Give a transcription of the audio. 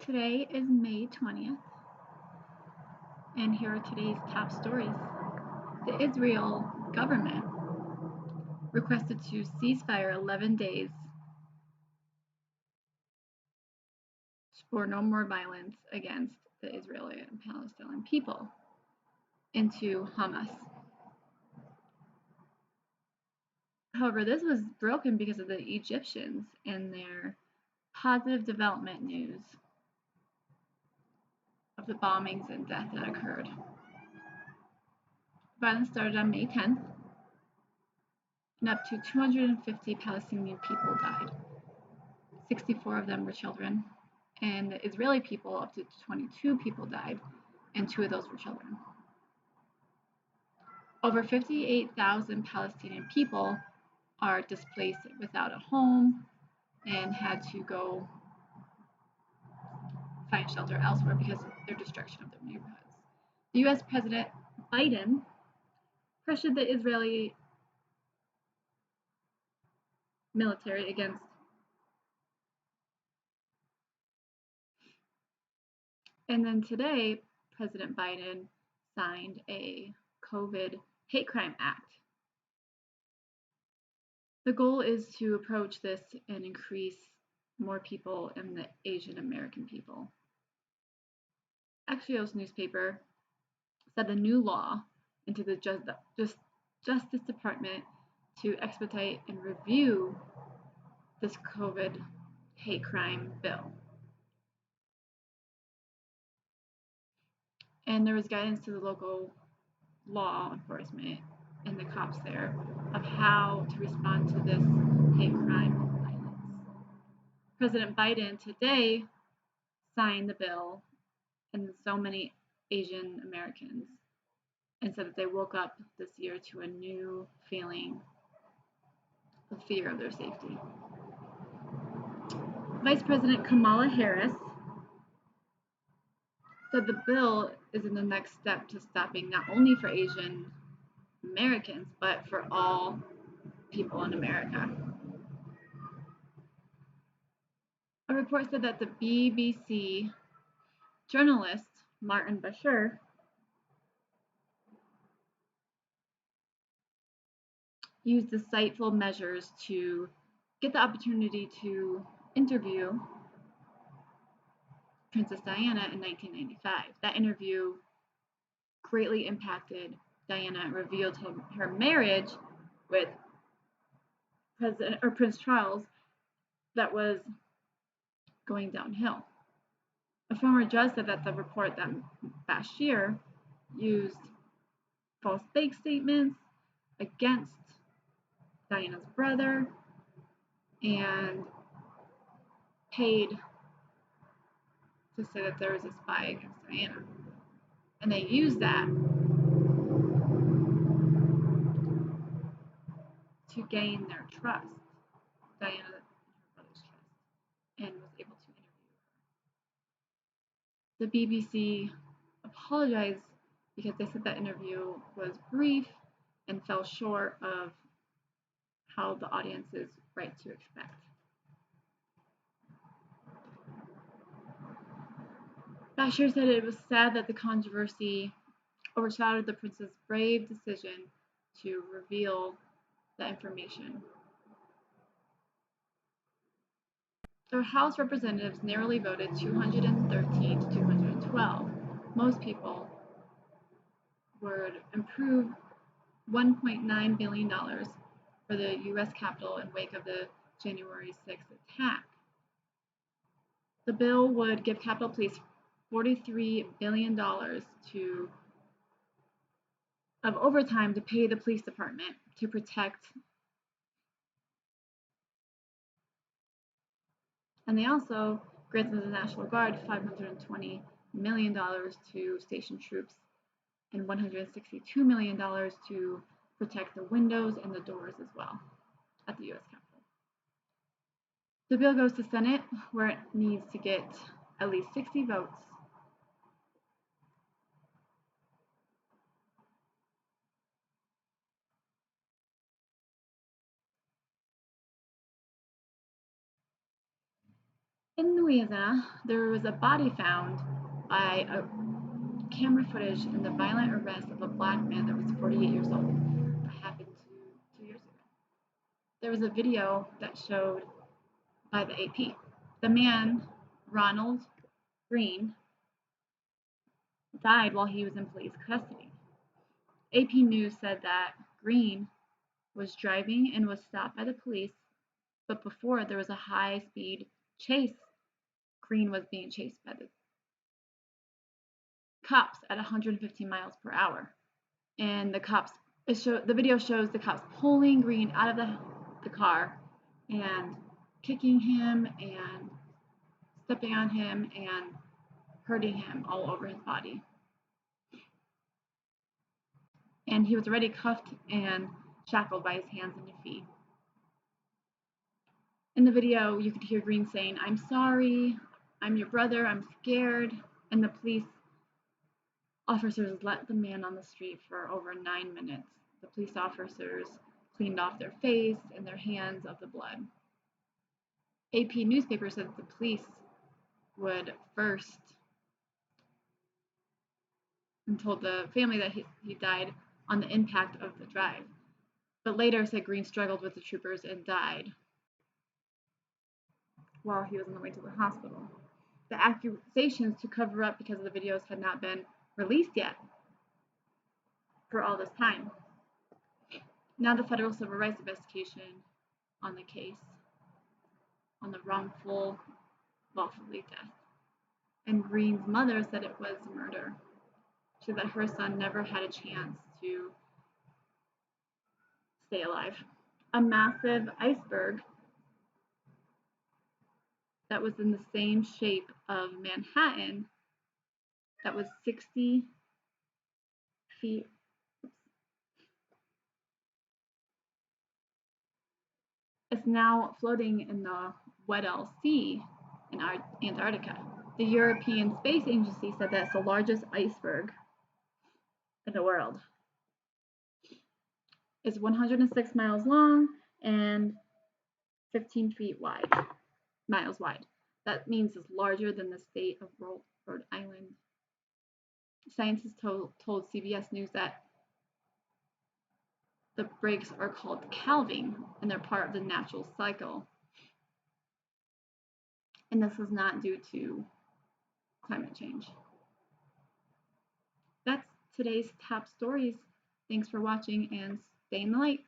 Today is May 20th, and here are today's top stories. The Israel government requested to ceasefire 11 days for no more violence against the Israeli and Palestinian people into Hamas. However, this was broken because of the Egyptians and their positive development news of the bombings and death that occurred. Violence started on May 10th, and up to 250 Palestinian people died. 64 of them were children, and the Israeli people, up to 22 people died, and 2 of those were children. Over 58,000 Palestinian people are displaced without a home and had to go find shelter elsewhere because of their destruction of their neighborhoods. The US President Biden pressured the Israeli military against and then today President Biden signed a COVID hate crime act. The goal is to approach this and increase more people in the Asian American people. Axios newspaper said the new law into the Justice Department to expedite and review this COVID hate crime bill. And there was guidance to the local law enforcement and the cops there of how to respond to this hate crime and violence. President Biden today signed the bill, and so many Asian Americans, and said that they woke up this year to a new feeling of fear of their safety. Vice President Kamala Harris said the bill is in the next step to stopping not only for Asian Americans, but for all people in America. A report said that the BBC journalist Martin Bashir used deceitful measures to get the opportunity to interview Princess Diana in 1995. That interview greatly impacted Diana and revealed her marriage with Prince Charles that was going downhill. A former judge said that the report that Bashir used false bank statements against Diana's brother and paid to say that there was a spy against Diana. And they used that to gain their trust, Diana and her brother's trust, and was able to interview her. The BBC apologized because they said that interview was brief and fell short of how the audience is right to expect. Bashir said it was sad that the controversy overshadowed the prince's brave decision to reveal the information. The House Representatives narrowly voted 213 to 212. Most people would approve $1.9 billion for the U.S. Capitol in wake of the January 6th attack. The bill would give Capitol Police $43 billion of overtime to pay the police department to protect. And they also granted the National Guard $520 million to station troops and $162 million to protect the windows and the doors as well at the U.S. Capitol. The bill goes to Senate, where it needs to get at least 60 votes. In Louisiana, there was a body found by a camera footage in the violent arrest of a black man that was 48 years old. That happened 2 years ago. There was a video that showed by the AP. The man, Ronald Green, died while he was in police custody. AP News said that Green was driving and was stopped by the police, but before there was a high-speed chase. Green was being chased by the cops at 115 miles per hour, and the video shows the cops pulling Green out of the car and kicking him and stepping on him and hurting him all over his body. And he was already cuffed and shackled by his hands and feet. In the video, you could hear Green saying, "I'm sorry, I'm your brother, I'm scared," and the police officers let the man on the street for over 9 minutes. The police officers cleaned off their face and their hands of the blood. AP newspaper said that the police would first and told the family that he died on the impact of the drive, but later said Green struggled with the troopers and died while he was on the way to the hospital. The accusations to cover up because of the videos had not been released yet for all this time. Now the federal civil rights investigation on the case, on the wrongful, lawfully death. And Green's mother said it was murder. She said that her son never had a chance to stay alive. A massive iceberg that was in the same shape of Manhattan, that was 60 feet, is now floating in the Weddell Sea in Antarctica. The European Space Agency said that's the largest iceberg in the world. It's 106 miles long and 15 feet wide, miles wide. That means it's larger than the state of Rhode Island. Scientists told CBS News that the breaks are called calving, and they're part of the natural cycle. And this is not due to climate change. That's today's top stories. Thanks for watching and stay in the light.